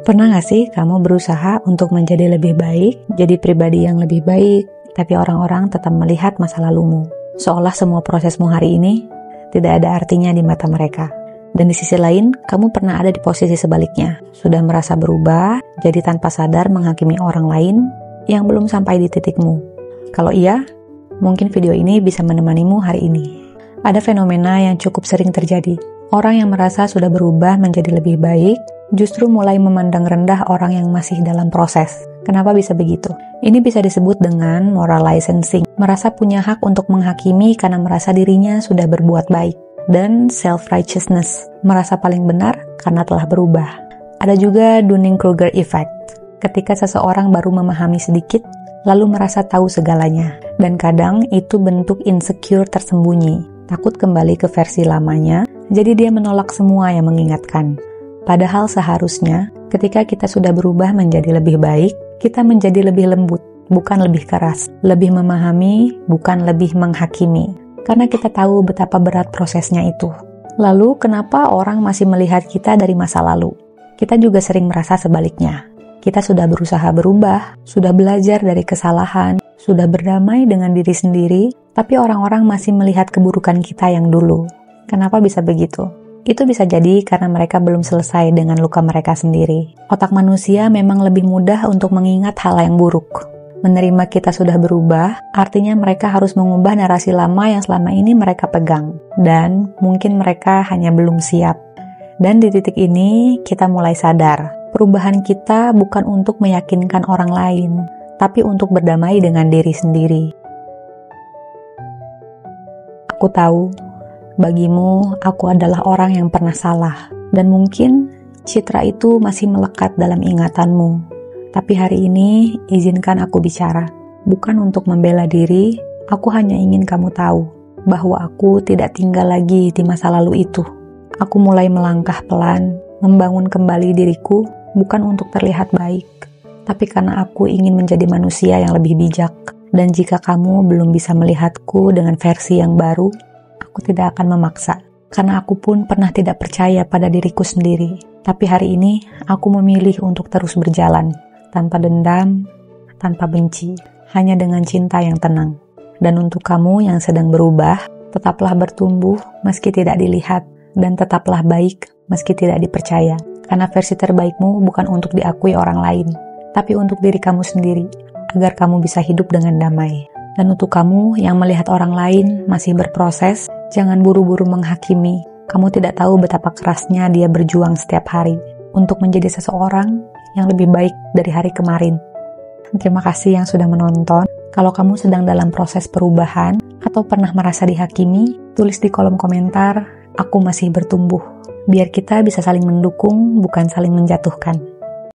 Pernah gak sih kamu berusaha untuk menjadi lebih baik, jadi pribadi yang lebih baik, tapi orang-orang tetap melihat masa lalumu, seolah semua prosesmu hari ini tidak ada artinya di mata mereka. Dan di sisi lain, kamu pernah ada di posisi sebaliknya, sudah merasa berubah, jadi tanpa sadar menghakimi orang lain yang belum sampai di titikmu. Kalau iya, mungkin video ini bisa menemanimu hari ini. Ada fenomena yang cukup sering terjadi. Orang yang merasa sudah berubah menjadi lebih baik, justru mulai memandang rendah orang yang masih dalam proses. Kenapa bisa begitu? Ini bisa disebut dengan moral licensing, merasa punya hak untuk menghakimi karena merasa dirinya sudah berbuat baik. Dan self-righteousness, merasa paling benar karena telah berubah. Ada juga Dunning-Kruger effect, ketika seseorang baru memahami sedikit, lalu merasa tahu segalanya. Dan kadang itu bentuk insecure tersembunyi, takut kembali ke versi lamanya, jadi dia menolak semua yang mengingatkan. Padahal seharusnya, ketika kita sudah berubah menjadi lebih baik, kita menjadi lebih lembut, bukan lebih keras, lebih memahami, bukan lebih menghakimi. Karena kita tahu betapa berat prosesnya itu. Lalu, kenapa orang masih melihat kita dari masa lalu? Kita juga sering merasa sebaliknya. Kita sudah berusaha berubah, sudah belajar dari kesalahan, sudah berdamai dengan diri sendiri, tapi orang-orang masih melihat keburukan kita yang dulu. Kenapa bisa begitu? Itu bisa jadi karena mereka belum selesai dengan luka mereka sendiri. Otak manusia memang lebih mudah untuk mengingat hal yang buruk. Menerima kita sudah berubah, artinya mereka harus mengubah narasi lama yang selama ini mereka pegang. Dan mungkin mereka hanya belum siap. Dan di titik ini, kita mulai sadar. Perubahan kita bukan untuk meyakinkan orang lain, tapi untuk berdamai dengan diri sendiri. Aku tahu, bagimu, aku adalah orang yang pernah salah, dan mungkin citra itu masih melekat dalam ingatanmu. Tapi hari ini, izinkan aku bicara. Bukan untuk membela diri, aku hanya ingin kamu tahu bahwa aku tidak tinggal lagi di masa lalu itu. Aku mulai melangkah pelan, membangun kembali diriku, bukan untuk terlihat baik, tapi karena aku ingin menjadi manusia yang lebih bijak. Dan jika kamu belum bisa melihatku dengan versi yang baru, aku tidak akan memaksa, karena aku pun pernah tidak percaya pada diriku sendiri. Tapi hari ini, aku memilih untuk terus berjalan, tanpa dendam, tanpa benci, hanya dengan cinta yang tenang. Dan untuk kamu yang sedang berubah, tetaplah bertumbuh meski tidak dilihat, dan tetaplah baik meski tidak dipercaya. Karena versi terbaikmu bukan untuk diakui orang lain, tapi untuk diri kamu sendiri, agar kamu bisa hidup dengan damai. Dan untuk kamu yang melihat orang lain masih berproses, jangan buru-buru menghakimi. Kamu tidak tahu betapa kerasnya dia berjuang setiap hari untuk menjadi seseorang yang lebih baik dari hari kemarin. Terima kasih yang sudah menonton. Kalau kamu sedang dalam proses perubahan atau pernah merasa dihakimi, tulis di kolom komentar, aku masih bertumbuh. Biar kita bisa saling mendukung, bukan saling menjatuhkan.